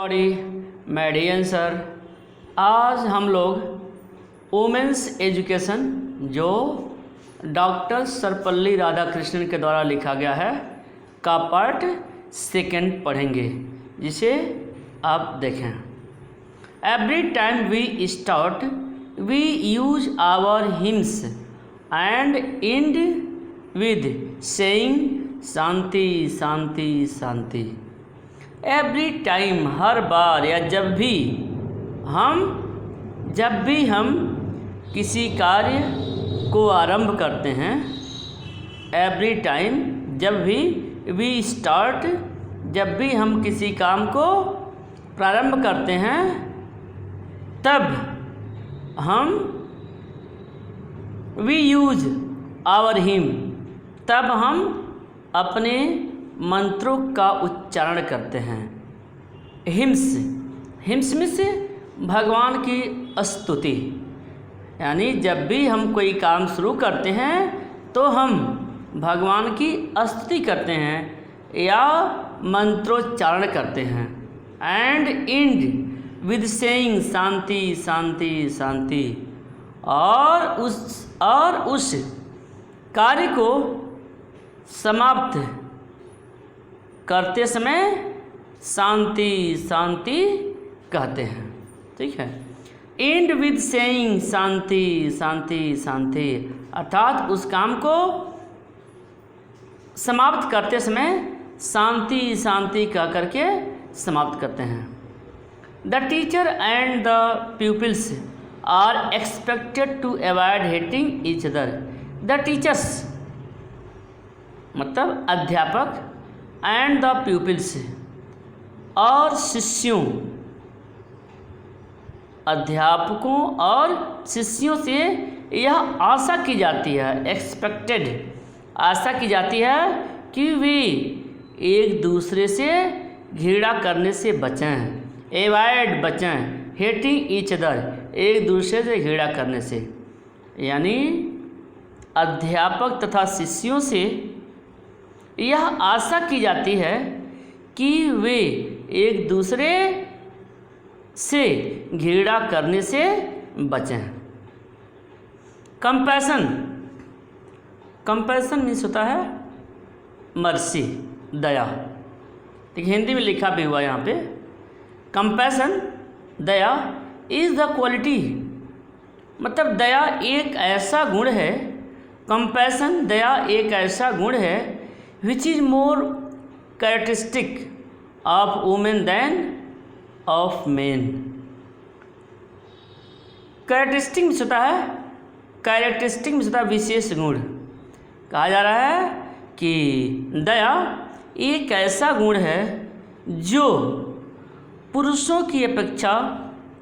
Body median sir. आज हम लोग वुमेंस एजुकेशन जो डॉक्टर सर्वपल्ली राधाकृष्णन के द्वारा लिखा गया है का पार्ट सेकंड पढ़ेंगे, जिसे आप देखें। Every time we start we use our hymns and end with saying shanti shanti shanti. Every time हर बार या जब भी हम किसी कार्य को आरंभ करते हैं, एवरी टाइम जब भी वी स्टार्ट जब भी हम किसी काम को प्रारंभ करते हैं, तब हम वी यूज आवर हिम तब हम अपने मंत्रों का उच्चारण करते हैं। हिम्स में से भगवान की स्तुति, यानी जब भी हम कोई काम शुरू करते हैं तो हम भगवान की स्तुति करते हैं या मंत्रोच्चारण करते हैं। And end with saying shanti shanti शांति, और उस कार्य को समाप्त करते समय शांति शांति कहते हैं। ठीक है, and with saying shanti shanti शांति, अर्थात उस काम को समाप्त करते समय शांति शांति कह करके समाप्त करते हैं। The teacher and the pupils are expected to avoid hating each other. The teachers मतलब अध्यापक एंड द प्यूपिल्स और शिष्यों, अध्यापकों और शिष्यों से यह आशा की जाती है, एक्सपेक्टेड आशा की जाती है कि वे एक दूसरे से घृणा करने से बचें, एवॉइड बचें, हेटिंग ईच अदर एक दूसरे से घृणा करने से। यानी अध्यापक तथा शिष्यों से यह आशा की जाती है कि वे एक दूसरे से घृणा करने से बचें। कंपैशन मीन्स होता है मर्सी, दया। देखिए हिंदी में लिखा भी हुआ यहाँ पे, compassion Daya is the quality, मतलब दया एक ऐसा गुण है, कंपैशन दया एक ऐसा गुण है which is more characteristic of women than of men। Characteristic में होता है, कैरेक्टरिस्टिक में होता है विशेष गुण। कहा जा रहा है कि दया एक ऐसा गुण है जो पुरुषों की अपेक्षा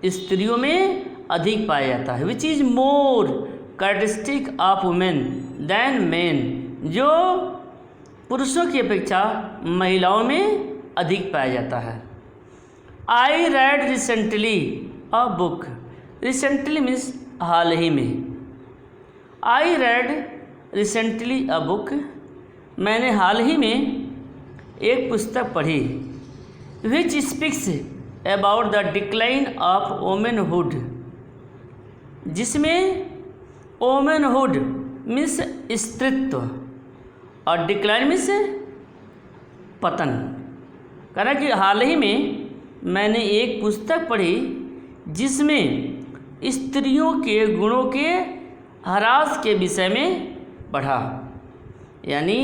स्त्रियों में अधिक पाया जाता है। which is more characteristic of women than men, जो पुरुषों की अपेक्षा महिलाओं में अधिक पाया जाता है। I read recently a book. Recently means हाल ही में। I read recently a book, मैंने हाल ही में एक पुस्तक पढ़ी। Which speaks about the decline of womanhood, जिसमें वोमेनहुड मीन्स स्त्रीत्व और डिक्लाइन में से पतन। कह रहा कि हाल ही में मैंने एक पुस्तक पढ़ी जिसमें स्त्रियों के गुणों के ह्रास के विषय में पढ़ा। यानी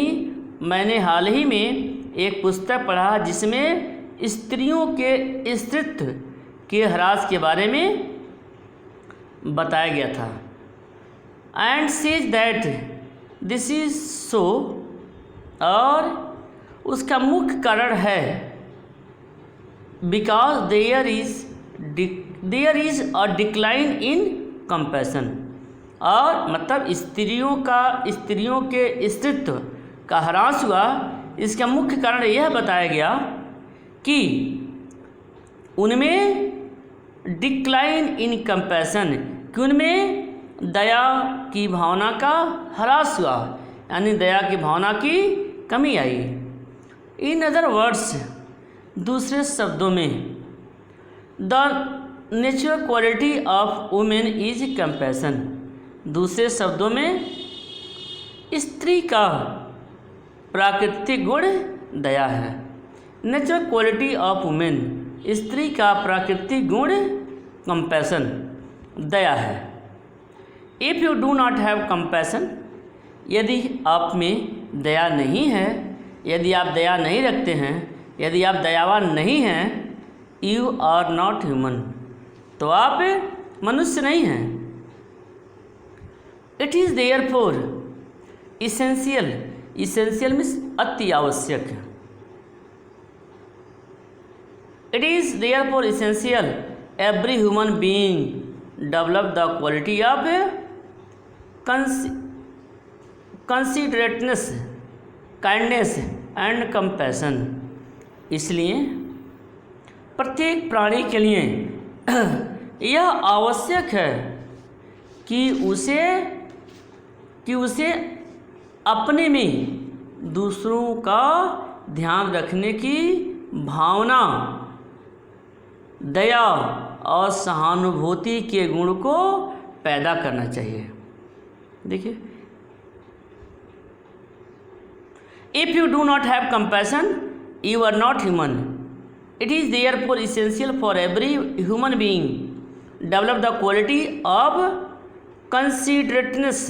मैंने हाल ही में एक पुस्तक पढ़ा जिसमें स्त्रियों के स्त्रीत्व के ह्रास के बारे में बताया गया था। And says that this is so, और उसका मुख्य कारण है because there is a decline in compassion, और मतलब स्त्रियों के स्त्रीत्व का ह्रास हुआ। इसका मुख्य कारण यह बताया गया कि उनमें डिक्लाइन इन कंपैशन, कि उनमें दया की भावना का ह्रास हुआ, यानी दया की भावना की कमी आई। इन अदर वर्ड्स, दूसरे शब्दों में the natural quality of women is compassion. दूसरे शब्दों में स्त्री का प्राकृतिक गुण दया है। नेचुरल क्वालिटी ऑफ वुमेन, स्त्री का प्राकृतिक गुण कंपैशन, दया है। If you do not have compassion, यदि आप में दया नहीं है, यदि आप दया नहीं रखते हैं, यदि आप दयावान नहीं हैं, यू आर नॉट ह्यूमन, तो आप मनुष्य नहीं हैं। It is therefore essential, essential means अति आवश्यक। It is therefore essential every human being develop the quality of considerateness, kindness and compassion. इसलिए प्रत्येक प्राणी के लिए यह आवश्यक है कि उसे अपने में दूसरों का ध्यान रखने की भावना, दया और सहानुभूति के गुण को पैदा करना चाहिए। देखिए, if you do not have compassion, you are not human. It is therefore essential for every human being develop the quality of considerateness,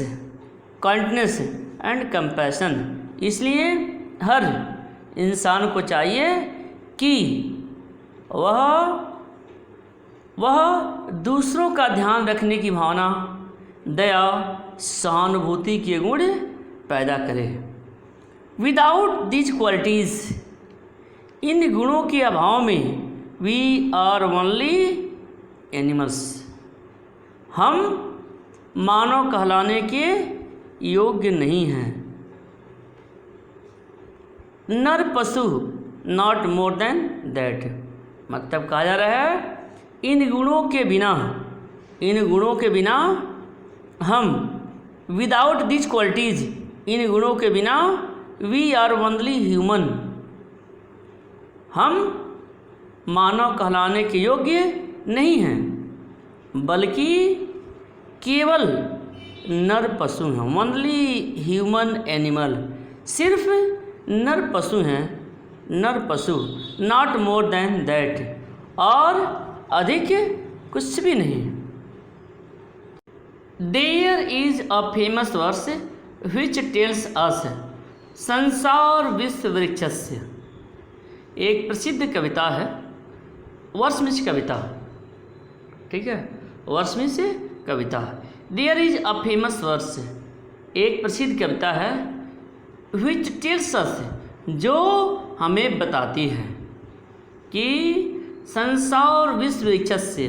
kindness and compassion. इसलिए हर इंसान को चाहिए कि वह दूसरों का ध्यान रखने की भावना, दया, सहानुभूति के गुण पैदा करे। विदाउट दीज क्वालिटीज़, इन गुणों के अभाव में वी आर ओनली एनिमल्स, हम मानव कहलाने के योग्य नहीं हैं। नर पशु नॉट मोर देन दैट, मतलब कहा जा रहा है इन गुणों के बिना हम, विदाउट दिस क्वालिटीज़, इन गुणों के बिना वी आर ओनली ह्यूमन, हम मानव कहलाने के योग्य नहीं हैं, बल्कि केवल नर पशु हैं। ओनली ह्यूमन एनिमल, सिर्फ नर पशु हैं, नर पशु, नॉट मोर देन दैट, और अधिक कुछ भी नहीं। There is a famous verse which tells us संसार विश्व वृक्षस्य। एक प्रसिद्ध कविता है, वर्षमिश कविता, ठीक है, वर्षमिश कविता। There is a famous verse, एक प्रसिद्ध कविता है, विच टेल्स अस, जो हमें बताती है कि संसार विश्व वृक्षस्य,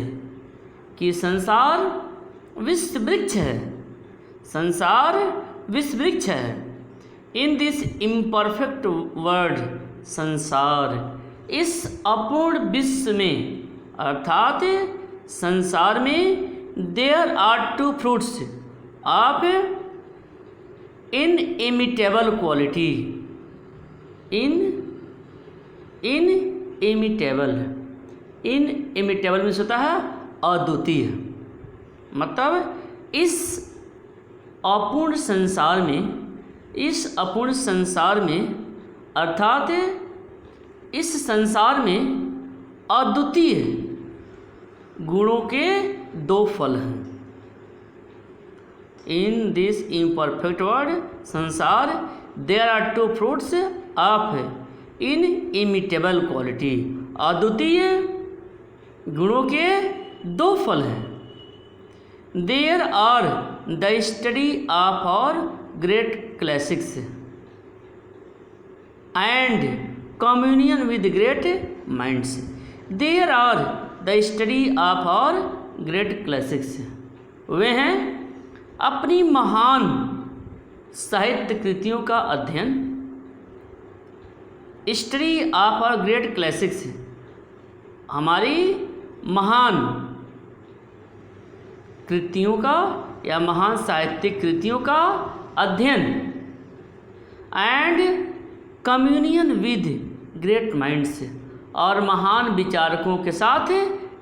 कि संसार विश्व वृक्ष है, संसार विश्व वृक्ष है। इन दिस इम्परफेक्ट वर्ल्ड, संसार, इस अपूर्ण विश्व में, अर्थात संसार में, there are two fruits of inimitable quality, inimitable means होता है अद्वितीय। मतलब इस अपूर्ण संसार में, अर्थात इस संसार में अद्वितीय गुणों के दो फल हैं। इन दिस इम्परफेक्ट वर्ल्ड, संसार, there are two fruits of inimitable quality, अद्वितीय गुणों के दो फल हैं। There are the study of our great classics and communion with great minds. There are the study of our great classics, वे हैं अपनी महान साहित्य कृतियों का अध्ययन। Study of our great classics, हमारी महान कृतियों का या महान साहित्यिक कृतियों का अध्ययन। And communion with great minds, और महान विचारकों के साथ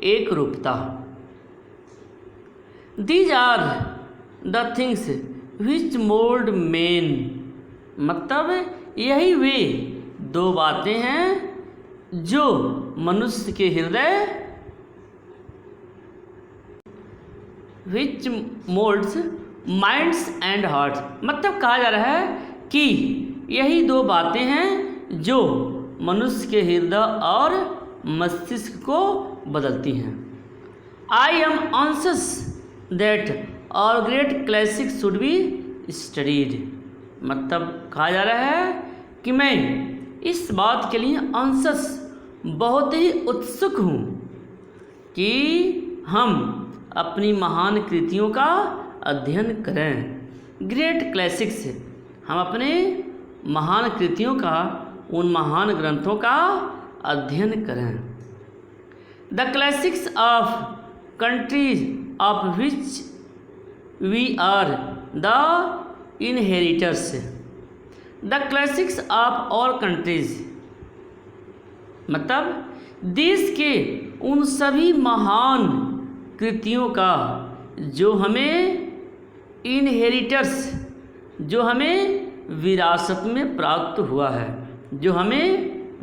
एक रूपता। These are the things which mould man, मतलब यही वे दो बातें हैं जो मनुष्य के हृदय, विच मोल्ड्स माइंड्स एंड हार्ट्स, मतलब कहा जा रहा है कि यही दो बातें हैं जो मनुष्य के हृदय और मस्तिष्क को बदलती हैं। आई एम ऑन्सियस दैट और great classic should be studied, मतलब कहा जा रहा है कि मैं इस बात के लिए ऑन्सियस बहुत ही उत्सुक हूँ कि हम अपनी महान कृतियों का अध्ययन करें। ग्रेट क्लासिक्स, हम अपने महान कृतियों का, उन महान ग्रंथों का अध्ययन करें। The classics of countries of which we are the inheritors, the classics of all countries, मतलब देश के उन सभी महान कृतियों का जो हमें इनहेरिटर्स, जो हमें विरासत में प्राप्त हुआ है, जो हमें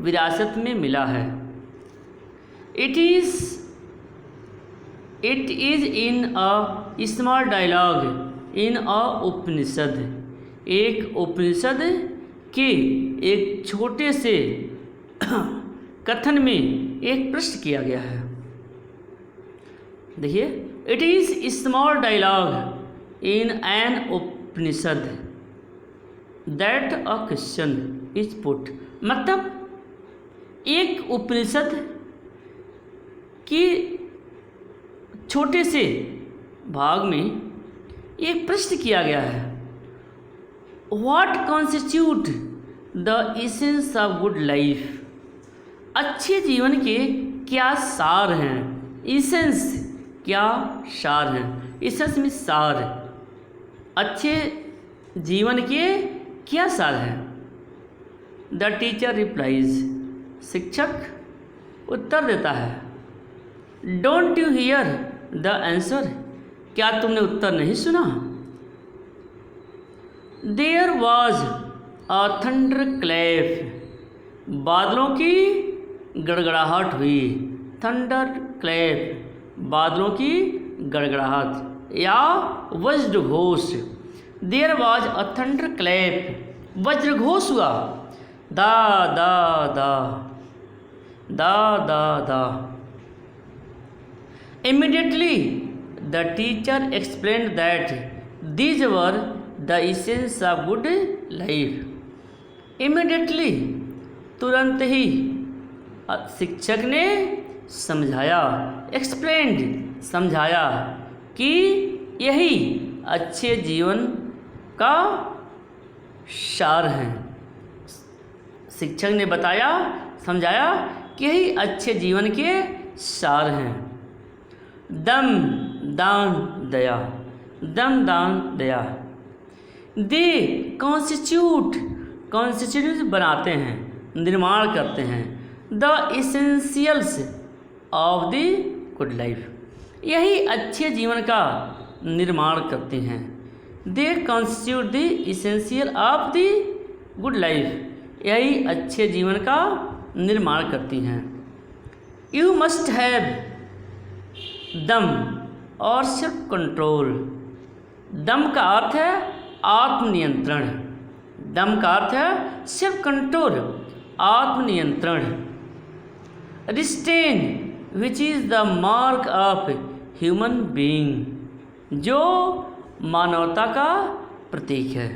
विरासत में मिला है। It is in a small dialogue in a Upanishad, एक उपनिषद के एक छोटे से कथन में एक प्रश्न किया गया है। देखिए, it is small dialogue in an Upanishad that a question is put, मतलब एक उपनिषद की छोटे से भाग में एक प्रश्न किया गया है। What constitute the essence of good life, अच्छे जीवन के क्या सार हैं। एसेंस क्या सार हैं, एसेंस में सार, अच्छे जीवन के क्या सार हैं। द टीचर रिप्लाइज, शिक्षक उत्तर देता है। Don't you hear the answer, क्या तुमने उत्तर नहीं सुना। There was a thunder clap, बादलों की गड़गड़ाहट हुई। थंडर क्लैप, बादलों की गड़गड़ाहट या वज्रघोष। There was a thunder clap, वज्रघोष हुआ। दा दा दा दा दा दा। Immediately the teacher explained that these were the essence of good life. Immediately, तुरंत ही शिक्षक ने समझाया, explained, समझाया कि यही अच्छे जीवन का सार है। शिक्षक ने बताया, समझाया कि यही अच्छे जीवन के सार हैं। दम दान दया, दम दान दया। दे कॉन्स्टिट्यूट, कॉन्स्टिट्यूट बनाते हैं, निर्माण करते हैं। The essentials of the good life, यही अच्छे जीवन का निर्माण करते हैं। They constitute the essential of the good life, यही अच्छे जीवन का निर्माण करती हैं। यू मस्ट हैव दम और सेल्फ कंट्रोल। दम का अर्थ है आत्मनियंत्रण, दम का अर्थ है सेल्फ कंट्रोल, आत्मनियंत्रण। Restrain which is the mark of human being, जो मानवता का प्रतीक है।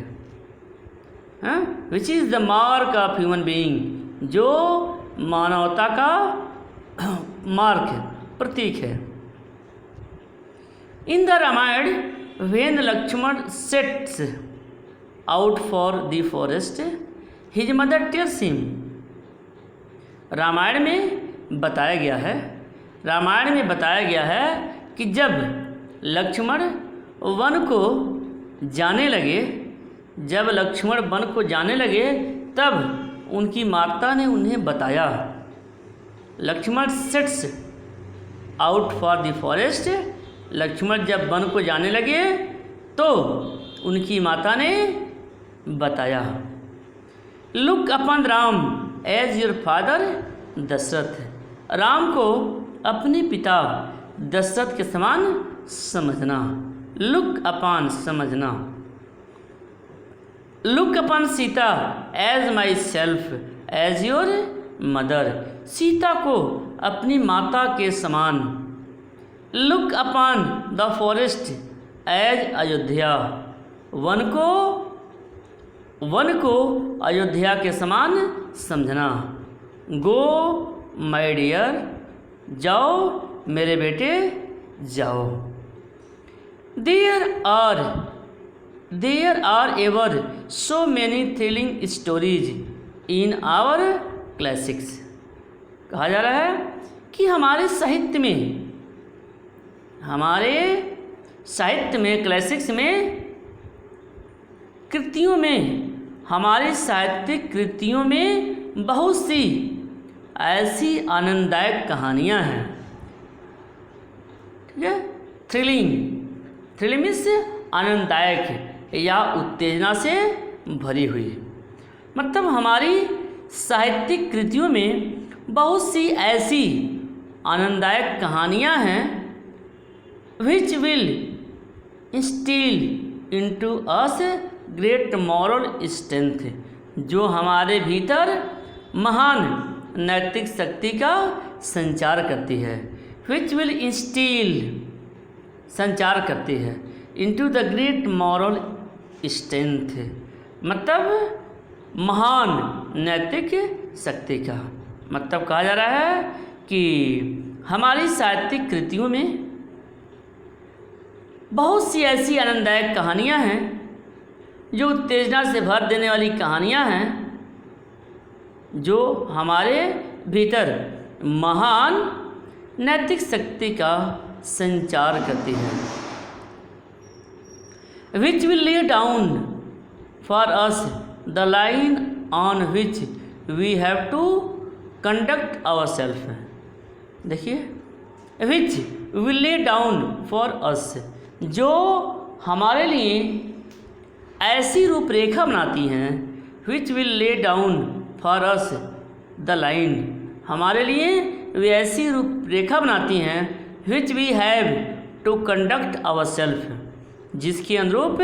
Which is the mark of human being, जो मानवता का मार्क है, प्रतीक है। In the Ramayana when Lakshman sets out for the forest, his mother tells him, Ramayana में बताया गया है, रामायण में बताया गया है कि जब लक्ष्मण वन को जाने लगे, जब लक्ष्मण वन को जाने लगे तब उनकी माता ने उन्हें बताया। Lakshman sets out for the forest, Lakshman जब वन को जाने लगे तो उनकी माता ने बताया, look upon Ram as your father Dasharath, Ram को अपने पिता दशरथ के समान समझना। लुक अपॉन समझना। Look upon Sita as myself as your mother, Sita को अपनी माता के समान। Look upon the forest as Ayodhya, वन को अयोध्या के समान समझना। गो माय डियर, जाओ मेरे बेटे जाओ। There are ever so many thrilling stories in our classics, कहा जा रहा है कि हमारे साहित्य में क्लासिक्स में कृतियों में, हमारी साहित्यिक कृतियों में बहुत सी ऐसी आनंददायक कहानियाँ हैं। ठीक है, थ्रिलिंग मीन्स आनंददायक या उत्तेजना से भरी हुई, मतलब हमारी साहित्यिक कृतियों में बहुत सी ऐसी आनंददायक कहानियाँ हैं which will instil into us great moral strength, जो हमारे भीतर महान नैतिक शक्ति का संचार करती है। विच विल इंस्टिल, संचार करती है, into the great moral strength, मतलब महान नैतिक शक्ति का। मतलब कहा जा रहा है कि हमारी साहित्यिक कृतियों में बहुत सी ऐसी आनंददायक कहानियाँ हैं जो उत्तेजना से भर देने वाली कहानियाँ हैं, जो हमारे भीतर महान नैतिक शक्ति का संचार करती है। Which will lay down for us the line on which we have to conduct our self, देखिए, which will lay down for us, जो हमारे लिए ऐसी रूपरेखा बनाती हैं, which will lay down for us the line, हमारे लिए वे ऐसी रूपरेखा बनाती हैं, which we have to conduct our self, जिसके अनुरूप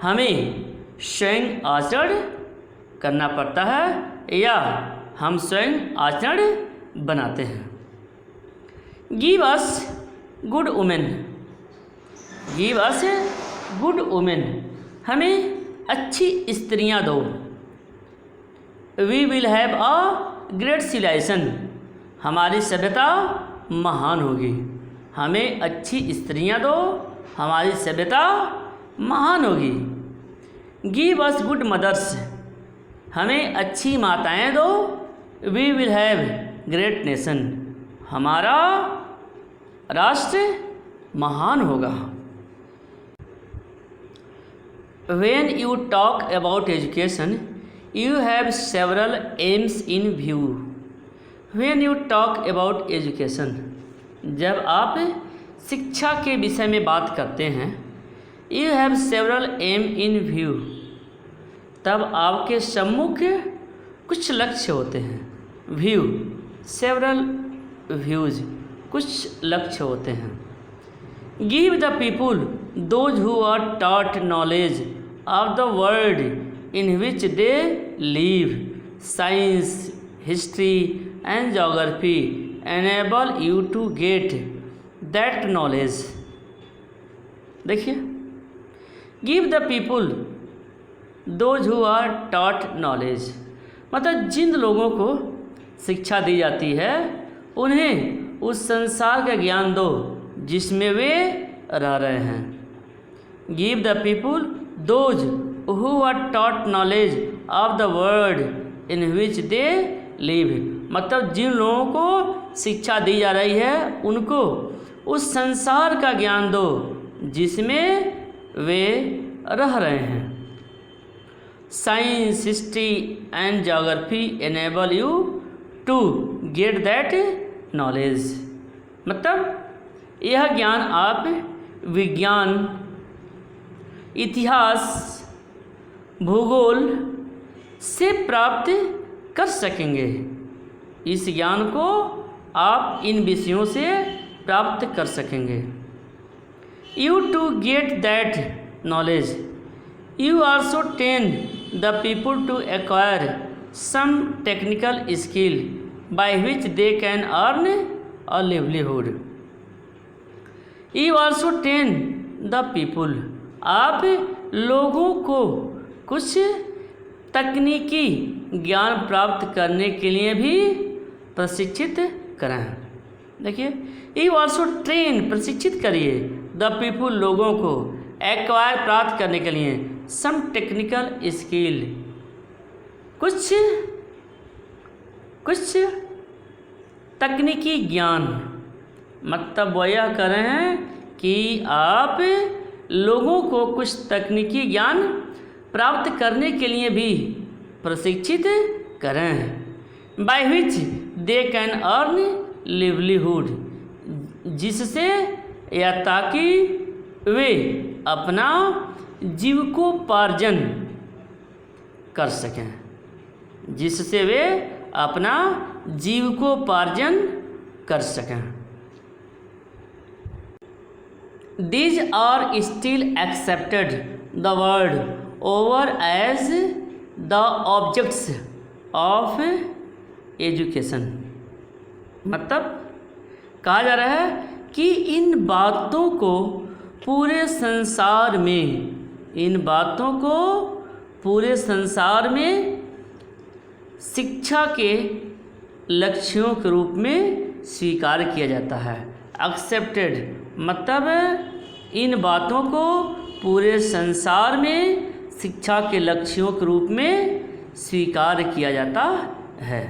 हमें स्वयं आचरण करना पड़ता है या हम स्वयं आचरण बनाते हैं। Give us good women, give us good women, हमें अच्छी स्त्रियां दो। We will have a great civilisation, हमारी सभ्यता महान होगी। हमें अच्छी स्त्रियां दो, हमारी सभ्यता महान होगी। गिव अस गुड मदर्स, हमें अच्छी माताएं दो। We will have great nation, हमारा राष्ट्र महान होगा। When you talk about education, you have several aims in view. When you talk about education, जब आप शिक्षा के विषय में बात करते हैं, you have several aim in view, तब आपके सम्मुख कुछ लक्ष्य होते हैं। View, several views, कुछ लक्ष्य होते हैं। Give the people, those who are taught knowledge of the world in which they live, science, history and geography, enable you to get that knowledge. देखिए, give the people, those who are taught knowledge, मतलब जिन लोगों को शिक्षा दी जाती है उन्हें उस संसार का ज्ञान दो जिसमें वे रह रहे हैं। Give the people those who are taught knowledge of the world in which they live, मतलब जिन लोगों को शिक्षा दी जा रही है उनको उस संसार का ज्ञान दो जिसमें वे रह रहे हैं। Science, history and geography enable you to get that knowledge, मतलब यह ज्ञान आप विज्ञान, इतिहास, भूगोल से प्राप्त कर सकेंगे। इस ज्ञान को आप इन विषयों से प्राप्त कर सकेंगे। You to get that knowledge you also train the people to acquire some technical skill by which they can earn a livelihood. You also train the people, आप लोगों को कुछ तकनीकी ज्ञान प्राप्त करने के लिए भी प्रशिक्षित करें। देखिए, यू आल्सो ट्रेन, प्रशिक्षित करिए, द पीपुल, लोगों को, एक्वायर, प्राप्त करने के लिए, सम टेक्निकल स्किल, कुछ तकनीकी ज्ञान। मतलब वो यह कर रहे हैं कि आप लोगों को कुछ तकनीकी ज्ञान प्राप्त करने के लिए भी प्रशिक्षित करें। Bye which they can earn livelihood, जिससे या ताकि वे अपना जीविकोपार्जन कर सकें, जिससे वे अपना जीविकोपार्जन कर सकें। These are still accepted the world over as the objects of education। मतलब कहा जा रहा है कि इन बातों को पूरे संसार में शिक्षा के लक्ष्यों के रूप में स्वीकार किया जाता है। एक्सेप्टेड मतलब इन बातों को पूरे संसार में शिक्षा के लक्ष्यों के रूप में स्वीकार किया जाता है।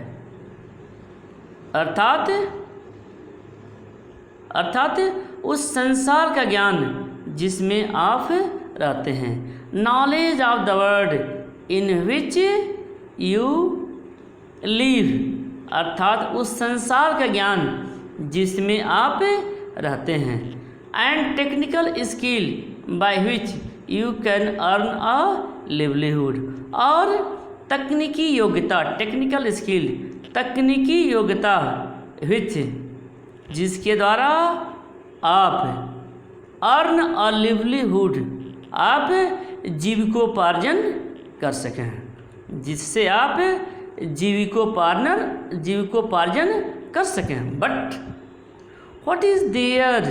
अर्थात उस संसार का ज्ञान जिसमें आप रहते हैं। Knowledge of the world in which you live, अर्थात उस संसार का ज्ञान जिसमें आप रहते हैं। And technical skill by which you can earn a livelihood, और तकनीकी योग्यता, टेक्निकल स्किल, तकनीकी योग्यता विच, जिसके द्वारा आप अर्न अ लिवलीहुड, आप जीविकोपार्जन कर सकें, जिससे आप जीविकोपार्जन कर सकें। But what is there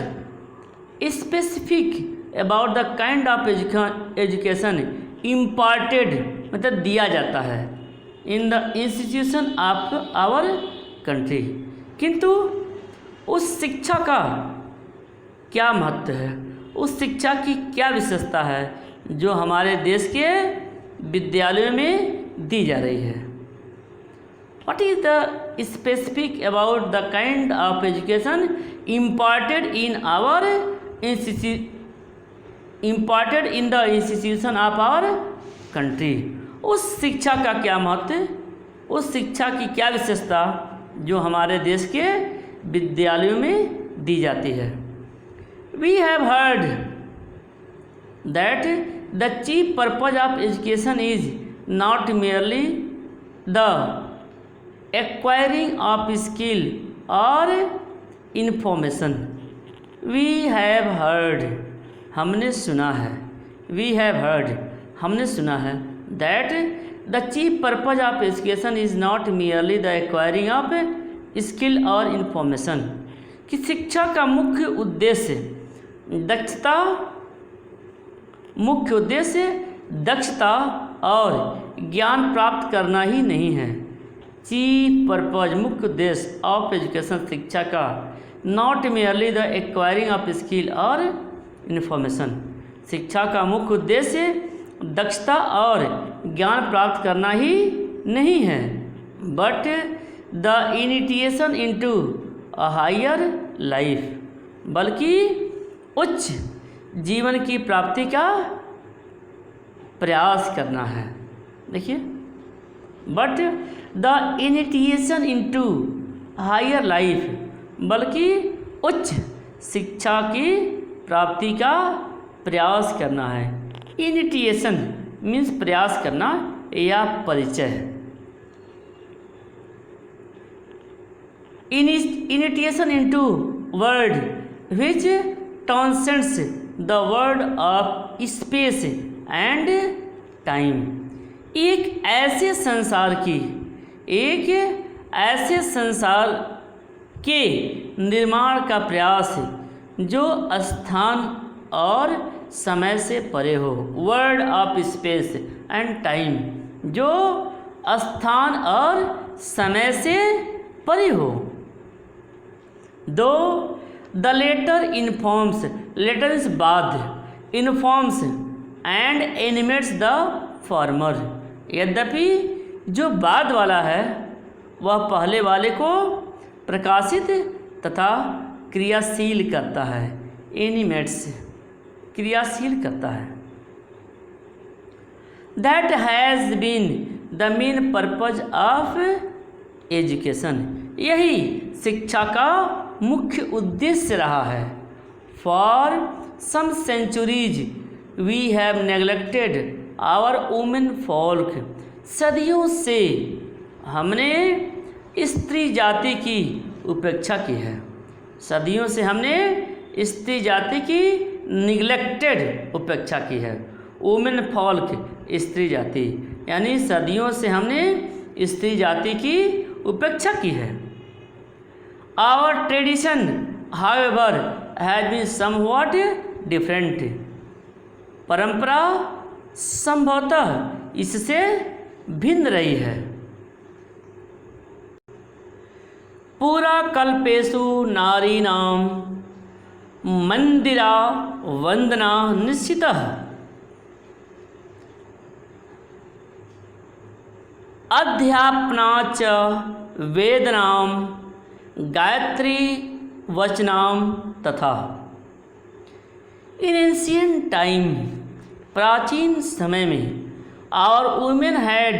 specific about the kind of education imparted, मतलब दिया जाता है, in the institution of our country. किंतु उस शिक्षा का क्या महत्व है, उस शिक्षा की क्या विशेषता है जो हमारे देश के विद्यालयों में दी जा रही है। What is the specific about the kind of education imparted in the institution of our country? उस शिक्षा का क्या महत्व, उस शिक्षा की क्या विशेषता जो हमारे देश के विद्यालयों में दी जाती है। We have heard that the chief purpose of education is not merely the acquiring of skill or information। We have heard, हमने सुना है, we have heard, हमने सुना है, that the chief purpose of education is not merely the acquiring of skill or information, कि शिक्षा का मुख्य दक्षता और ज्ञान प्राप्त करना ही नहीं है। चीफ पर्पज, मुख्य उद्देश्य ऑफ एजुकेशन, शिक्षा का, not merely the acquiring of skill और इन्फॉर्मेशन, शिक्षा का मुख्य उद्देश्य दक्षता और ज्ञान प्राप्त करना ही नहीं है, but the initiation into a higher life, बल्कि उच्च जीवन की प्राप्ति का प्रयास करना है। देखिए, but the initiation into higher life, बल्कि उच्च शिक्षा की प्राप्ति का प्रयास करना है। इनिटिएशन मीन्स प्रयास करना या परिचय। Initiation into word which transcends the word of space and time. एक ऐसे संसार के निर्माण का प्रयास जो स्थान और समय से परे हो। Word of space and time, जो स्थान और समय से परे हो। Though the latter informs, latter is बाद, informs and animates the former. यद्यपि जो बाद वाला है वह पहले वाले को प्रकाशित तथा क्रियाशील करता है। एनिमेट्स क्रियाशील करता है। That has been the main purpose of education. यही शिक्षा का मुख्य उद्देश्य रहा है। For some centuries we have neglected our womenfolk. सदियों से हमने स्त्री जाति की उपेक्षा की है। सदियों से हमने स्त्री जाति की निगलेक्टेड उपेक्षा की है। वुमेन फोल्क स्त्री जाति, यानी सदियों से हमने स्त्री जाति की उपेक्षा की है। Our tradition however has been somewhat different. परंपरा संभवतः इससे भिन्न रही है। पूरा कल्पेषु नारीणाम मंदिरा वंदना निश्चितः। अध्यापना च वेदनाम गायत्री वचनाम तथा। इन एंशिएंट टाइम, प्राचीन समय में, our women had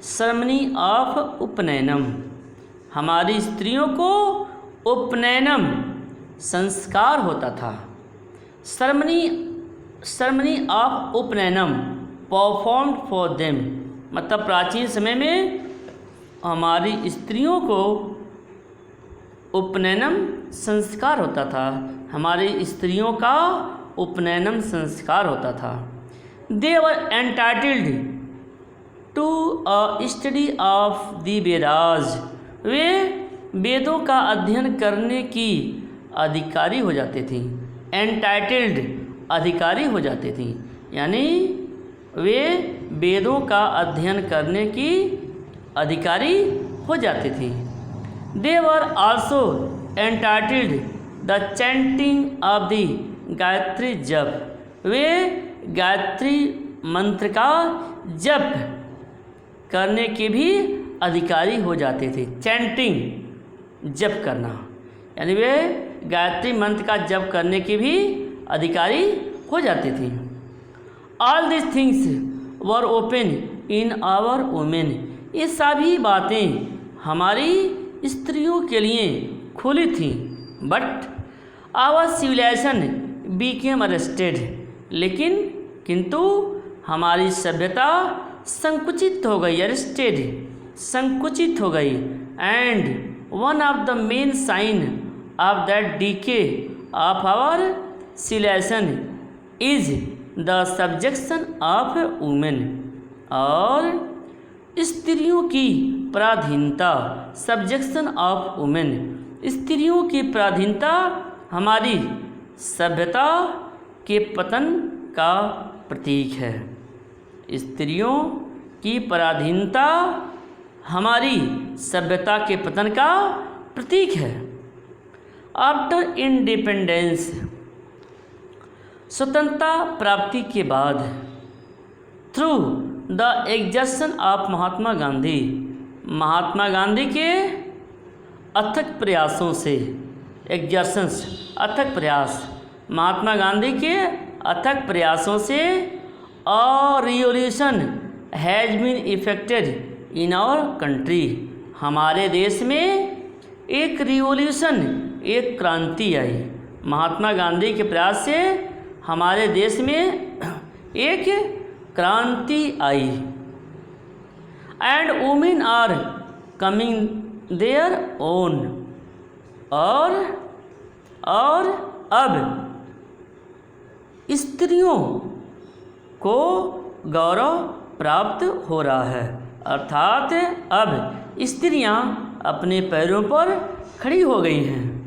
ceremony of upanayanam. हमारी स्त्रियों को उपनयनम संस्कार होता था। Ceremony of upanayanam performed for them. मतलब प्राचीन समय में हमारी स्त्रियों को उपनयनम संस्कार होता था। हमारी स्त्रियों का उपनयनम संस्कार होता था। They were entitled to a study of the Vedas. वे वेदों का अध्ययन करने की अधिकारी हो जाती थी। एंटाइटल्ड अधिकारी हो जाती थी, यानी वे वेदों का अध्ययन करने की अधिकारी हो जाती थी। They were also entitled the chanting of the Gayatri jap. वे गायत्री मंत्र का जप करने के भी अधिकारी हो जाते थे। चैंटिंग जप करना, यानी वे गायत्री मंत्र का जप करने की भी अधिकारी हो जाती थी। All this things were open in our women. ये सभी बातें हमारी स्त्रियों के लिए खुली थीं। But our civilisation became arrested. लेकिन किंतु हमारी सभ्यता संकुचित हो गई। अरेस्टेड संकुचित हो गई। And one of the main sign of that decay of our civilisation is the subjection of women. और स्त्रियों की पराधीनता, सब्जेक्शन ऑफ वुमेन, स्त्रियों की पराधीनता हमारी सभ्यता के पतन का प्रतीक है। स्त्रियों की पराधीनता हमारी सभ्यता के पतन का प्रतीक है। आफ्टर इंडिपेंडेंस, स्वतंत्रता प्राप्ति के बाद, through the exertion of Mahatma Gandhi, Mahatma Gandhi के अथक प्रयासों से, एग्जर्शंस अथक प्रयास, महात्मा गांधी के अथक प्रयासों से, और revolution has been effected in our country. हमारे देश में एक रिवॉल्यूशन, एक क्रांति आई। महात्मा गांधी के प्रयास से हमारे देश में एक क्रांति आई। And women are coming their own, और अब स्त्रियों को गौरव प्राप्त हो रहा है, अर्थात अब स्त्रियां अपने पैरों पर खड़ी हो गई हैं।